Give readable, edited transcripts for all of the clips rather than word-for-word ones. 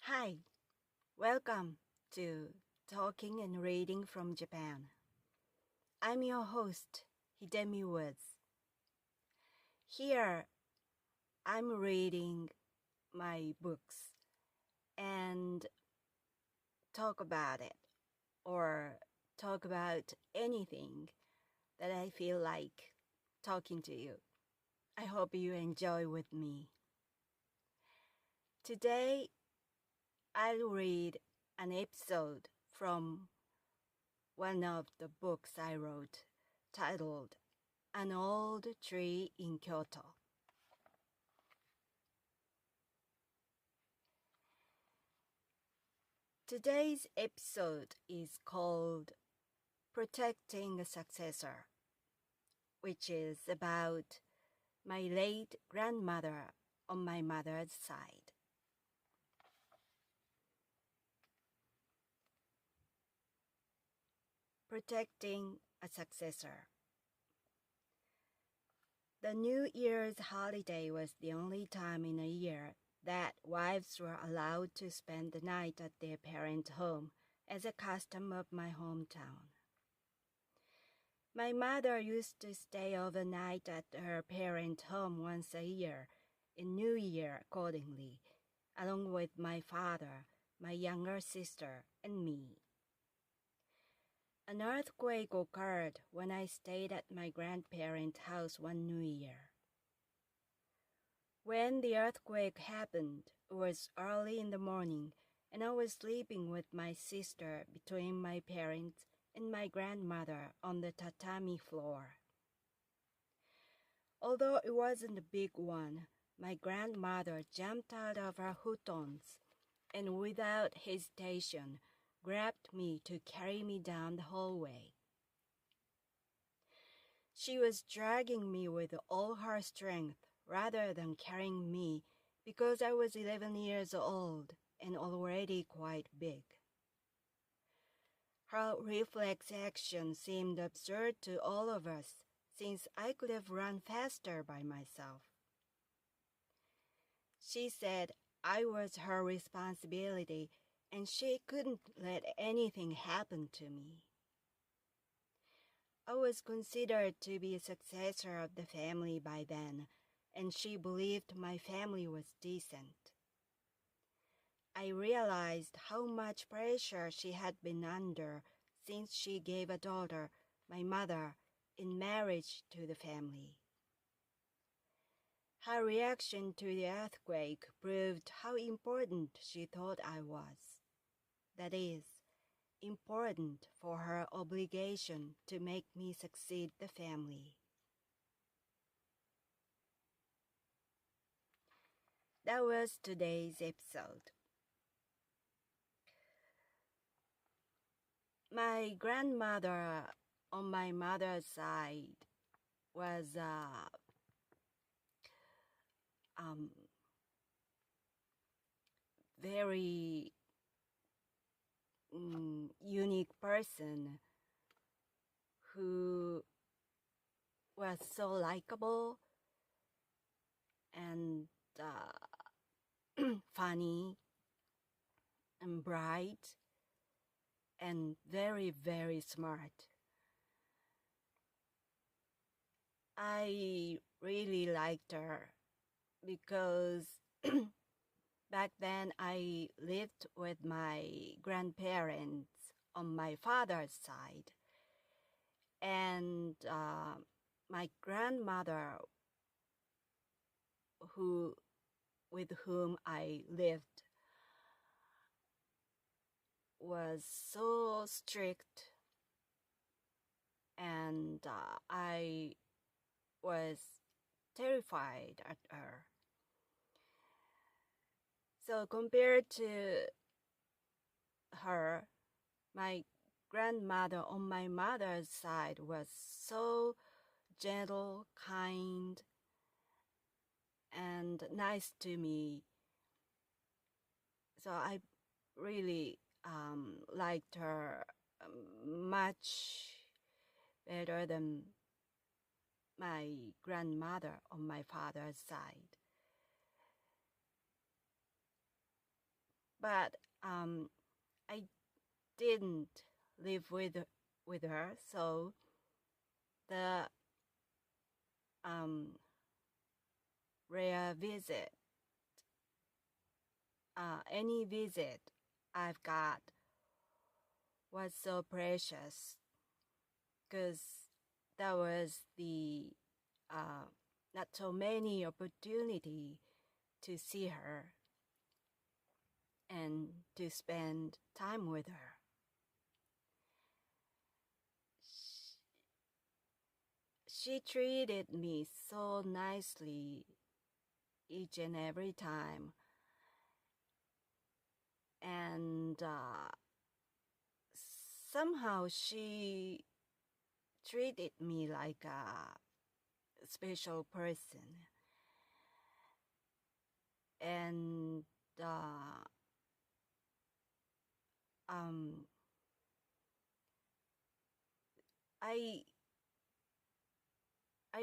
Hi, welcome to Talking and Reading from Japan. I'm your host, Hidemi Woods. Here, I'm reading my books and talk about it or talk about anything that I feel like talking to you. I hope you enjoy with me. Today, I'll read an episode from one of the books I wrote titled An Old Tree in Kyoto. Today's episode is called Protecting a Successor, which is about my late grandmother on my mother's side. Protecting a Successor. The New Year's holiday was the only time in a year that wives were allowed to spend the night at their parents' home as a custom of my hometown. My mother used to stay overnight at her parents' home once a year, in New Year accordingly, along with my father, my younger sister, and me. An earthquake occurred when I stayed at my grandparents' house one New Year. When the earthquake happened, it was early in the morning, and I was sleeping with my sister between my parents and my grandmother on the tatami floor. Although it wasn't a big one, my grandmother jumped out of her futons and without hesitation grabbed me to carry me down the hallway. She was dragging me with all her strength rather than carrying me because I was 11 years old and already quite big. Her reflex action seemed absurd to all of us since I could have run faster by myself. She said I was her responsibility and she couldn't let anything happen to me. I was considered to be a successor of the family by then, and she believed my family was decent. I realized how much pressure she had been under since she gave a daughter, my mother, in marriage to the family. Her reaction to the earthquake proved how important she thought I was. That is, important for her obligation to make me succeed the family. That was today's episode. My grandmother on my mother's side was very unique person who was so likable and funny and bright and very, very smart. I really liked her because back then I lived with my grandparents on my father's side, and my grandmother with whom I lived was so strict, and I was terrified at her. So compared to her, my grandmother on my mother's side was so gentle, kind, and nice to me. So I really liked her much better than my grandmother on my father's side. but I didn't live with her, so the rare visit, any visit I've got was so precious, because there was the not so many opportunity to see her and to spend time with her. She treated me so nicely each and every time, and somehow she treated me like a special person. And I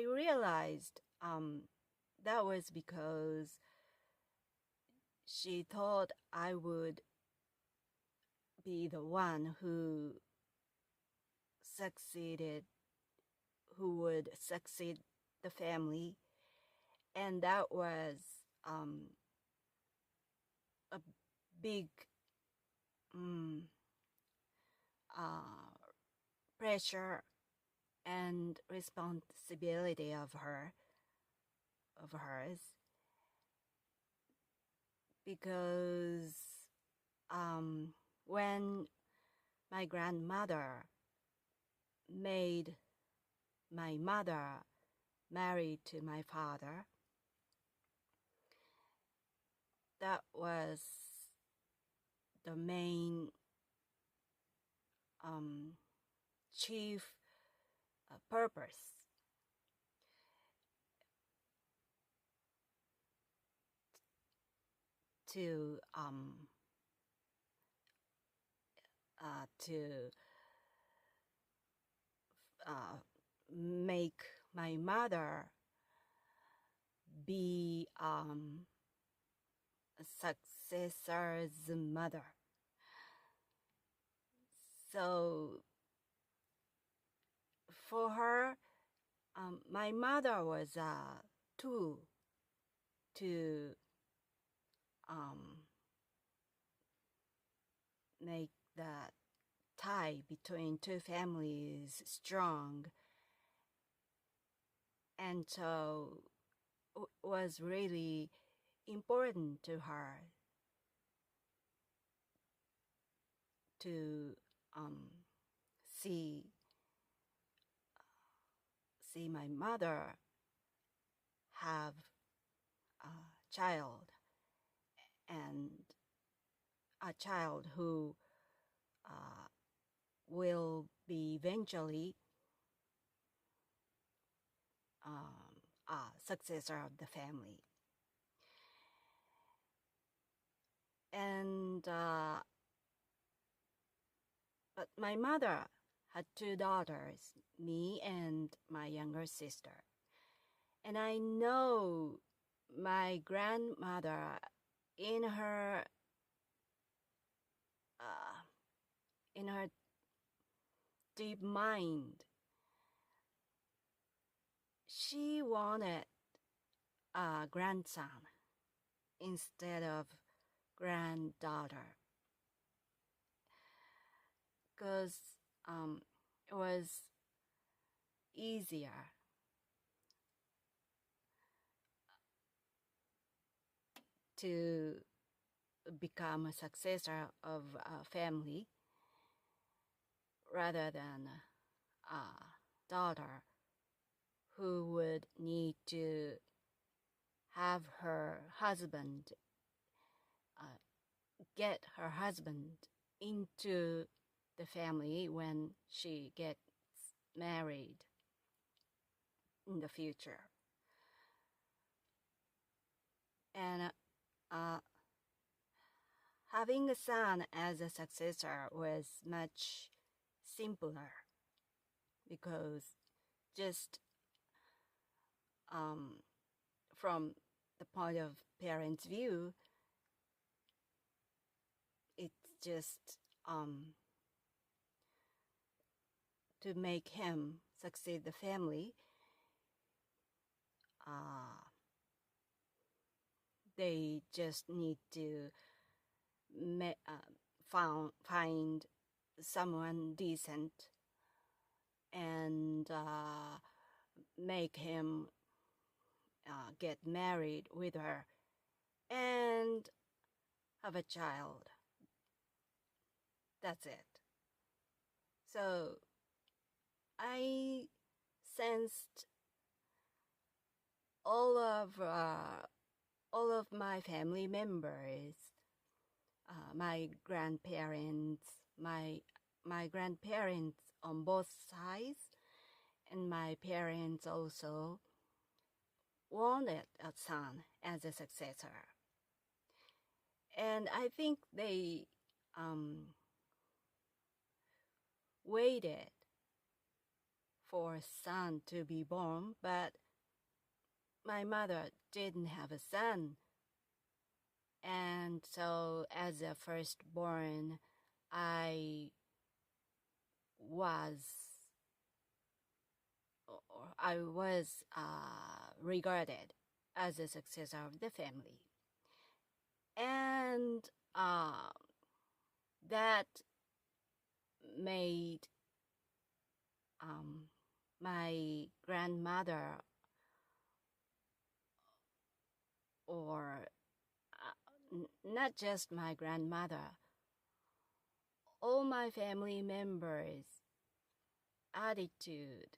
realized that was because she thought I would be the one who would succeed the family, and that was a big pressure and responsibility of hers, because when my grandmother made my mother married to my father, that was the main chief purpose to make my mother be a successor's mother. So for her, my mother was a tool to make that tie between two families strong, and so it was really important to her to see my mother have a child, and a child who will be eventually a successor of the family. And but my mother had two daughters, me and my younger sister. And I know my grandmother, in her deep mind, she wanted a grandson instead of granddaughter, because it was easier to become a successor of a family rather than a daughter who would need to have her husband, get her husband into the family when she gets married in the future. And having a son as a successor was much simpler, because just from the point of parents' view, just to make him succeed the family, they just need to find someone decent and make him get married with her and have a child. That's it. So I sensed all of my family members, my grandparents, my grandparents on both sides, and my parents also wanted a son as a successor. And I think they waited for a son to be born, but my mother didn't have a son. And so as a firstborn, I was regarded as a successor of the family. And that made my grandmother, or not just my grandmother, all my family members' attitude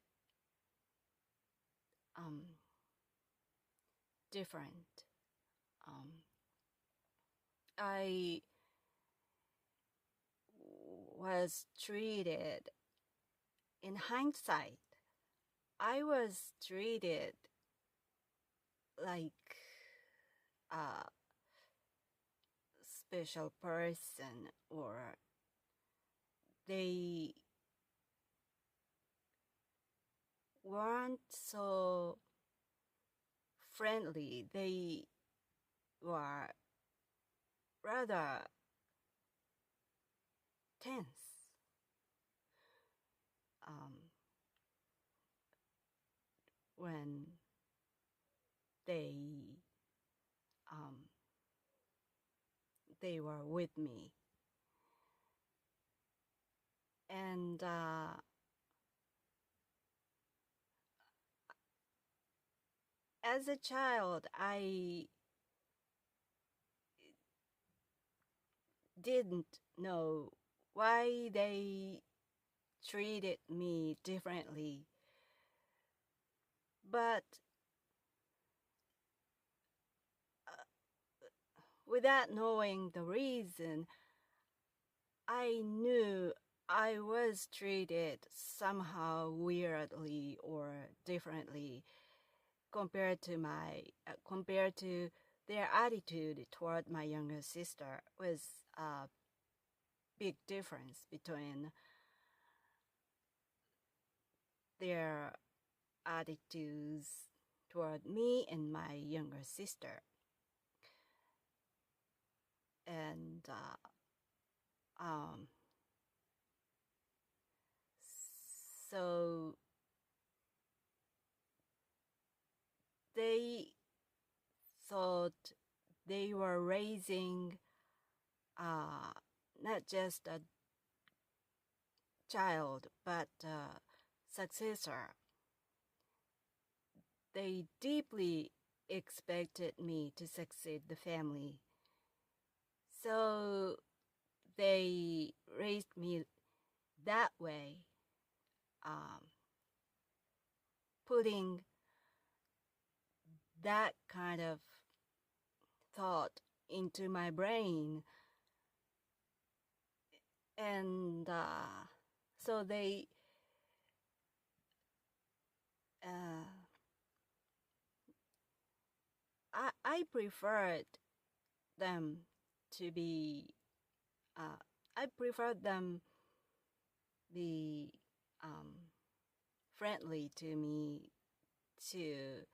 different. I was treated, in hindsight, I was treated like a special person, or they weren't so friendly. They were rather tense. When they were with me. And as a child, I didn't know why they treated me differently. But without knowing the reason, I knew I was treated somehow weirdly or differently compared to their attitude toward my younger sister. Was a big difference between their attitudes toward me and my younger sister. And so they thought they were raising not just a child, but a successor. They deeply expected me to succeed the family. So they raised me that way, putting that kind of thought into my brain. And so they I preferred them to be friendly to me, to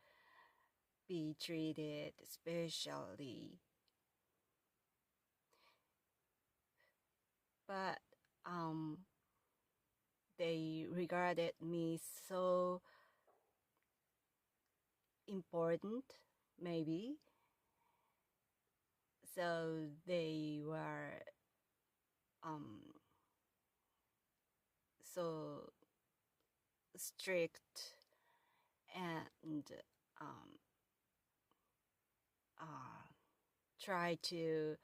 be treated specially. but they regarded me so important, maybe. So they were so strict and try to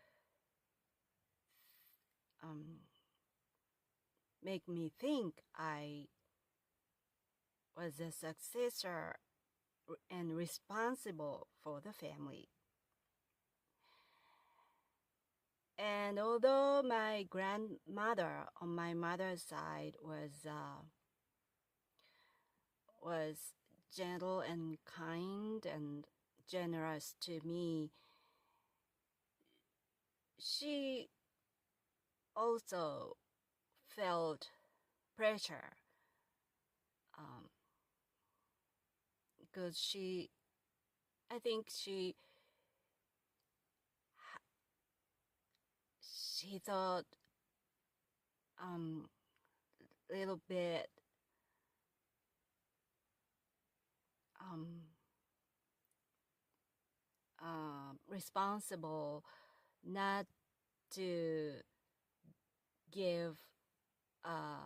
make me think I was a successor and responsible for the family. And although my grandmother on my mother's side was gentle and kind and generous to me, she also felt pressure because I think she thought a little bit responsible not to give a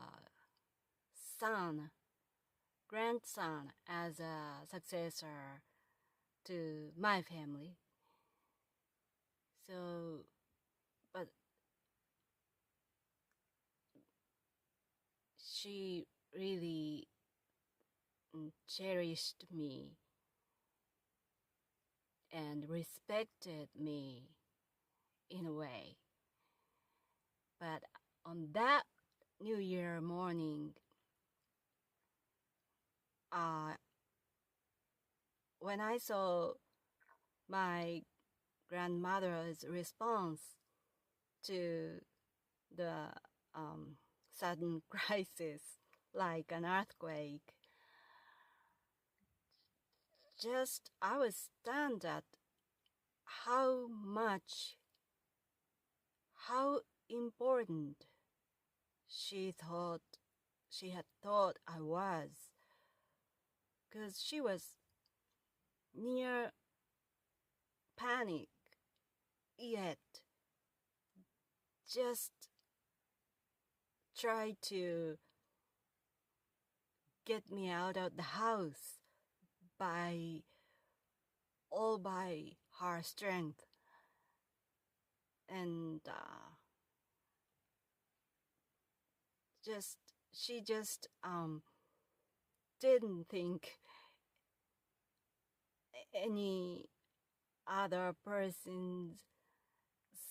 grandson as a successor to my family. So, but she really cherished me and respected me in a way. But on that New Year morning, when I saw my grandmother's response to the sudden crisis, like an earthquake, I was stunned at how important she had thought I was, because she was near panic, yet just tried to get me out of the house by her strength. And she just didn't think any other person's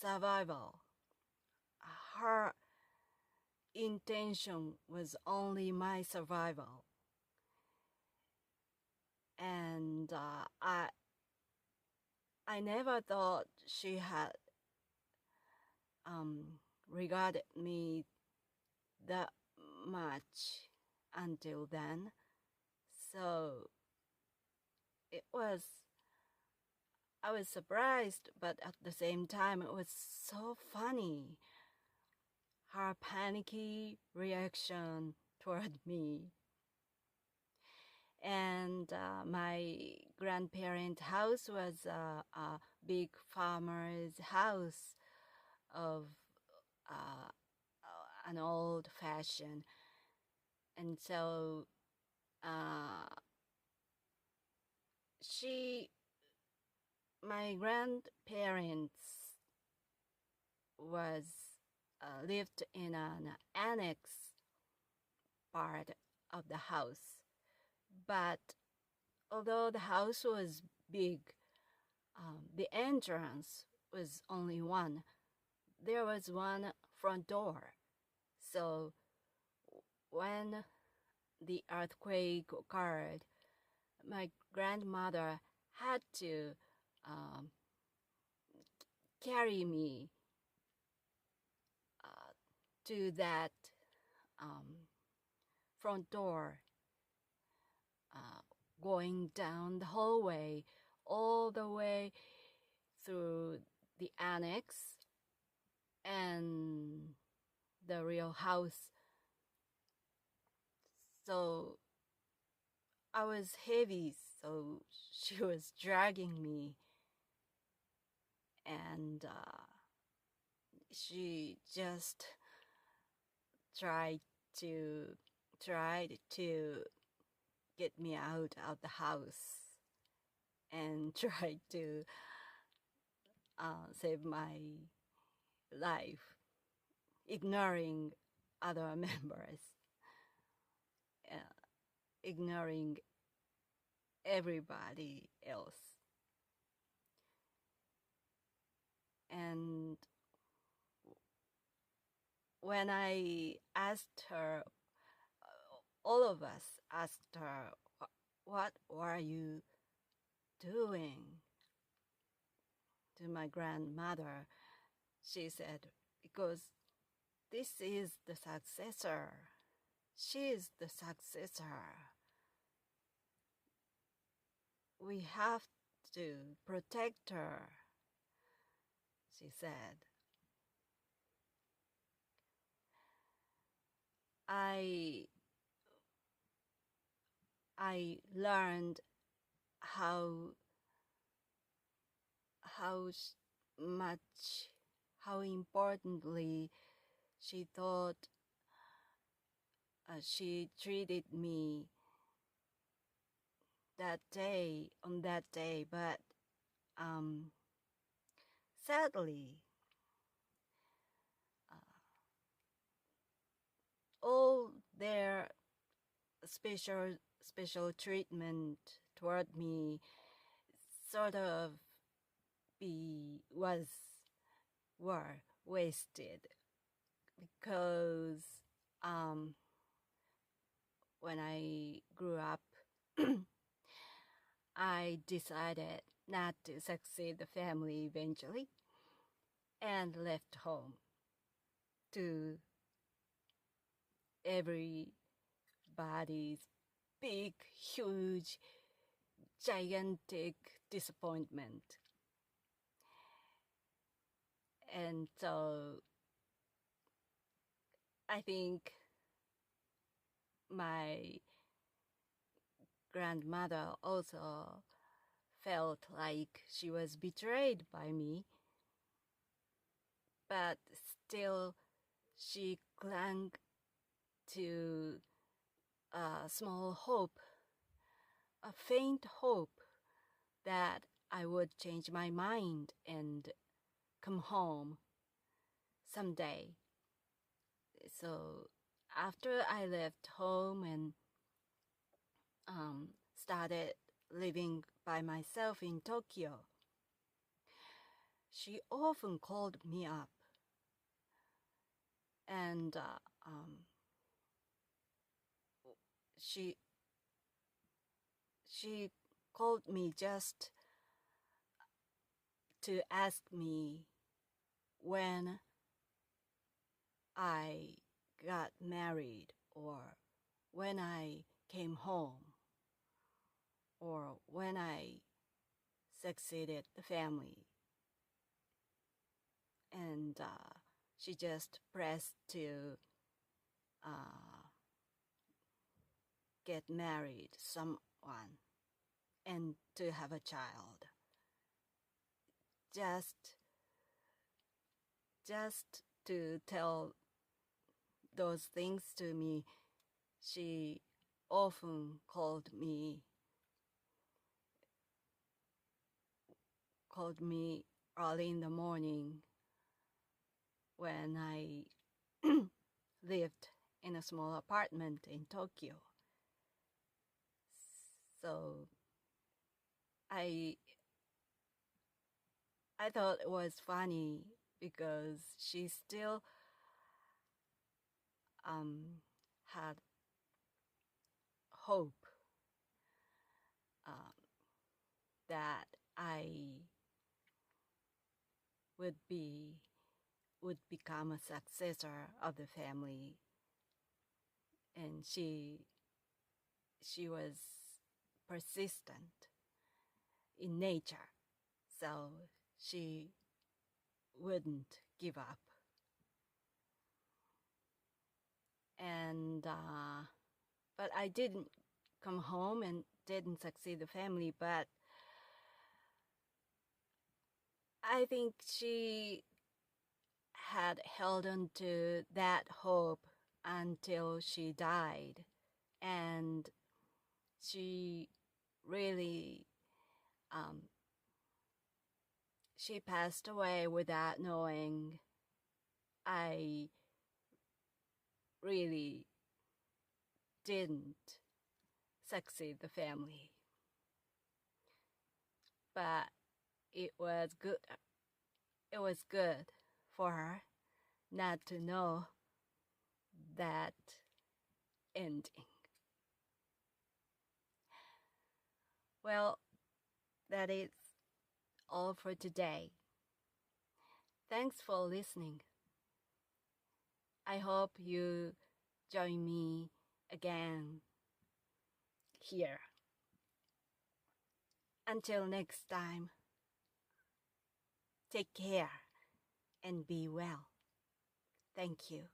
survival. Her intention was only my survival. And I never thought she had regarded me that much until then. So I was surprised, but at the same time, it was so funny. Her panicky reaction toward me. And my grandparents' house was a big farmer's house of an old fashion. And so my grandparents lived in an annex part of the house. But although the house was big, the entrance was only one. There was one front door. So when the earthquake occurred, my grandmother had to carry me to that front door, going down the hallway all the way through the annex and the real house. So I was heavy, so she was dragging me, and she just tried to get me out of the house and tried to save my life, ignoring other members, ignoring everybody else. And when I asked her, all of us asked her, what were you doing? To my grandmother, she said, because this is the successor. She is the successor. We have to protect her, she said. I learned how importantly she thought she treated me on that day, but sadly, all their special treatment toward me sort of were wasted, because when I grew up, I decided not to succeed the family eventually and left home to everybody's big, huge, gigantic disappointment. And so I think my grandmother also felt like she was betrayed by me, but still she clung to a small hope, a faint hope that I would change my mind and come home someday. So after I left home and started living by myself in Tokyo, she often called me up, and she called me just to ask me when I got married, or when I came home, or when I succeeded the family. And she just pressed to get married someone and to have a child. Just to tell those things to me, she often called me early in the morning when I lived in a small apartment in Tokyo. So I thought it was funny because she still had hope that I would become a successor of the family, and she was persistent in nature, so she wouldn't give up. and but I didn't come home and didn't succeed the family, but I think she had held on to that hope until she died, and she really she passed away without knowing I really didn't succeed the family. But it was good for her not to know that ending. Well, that is all for today. Thanks for listening. I hope you join me again here. Until next time, take care and be well. Thank you.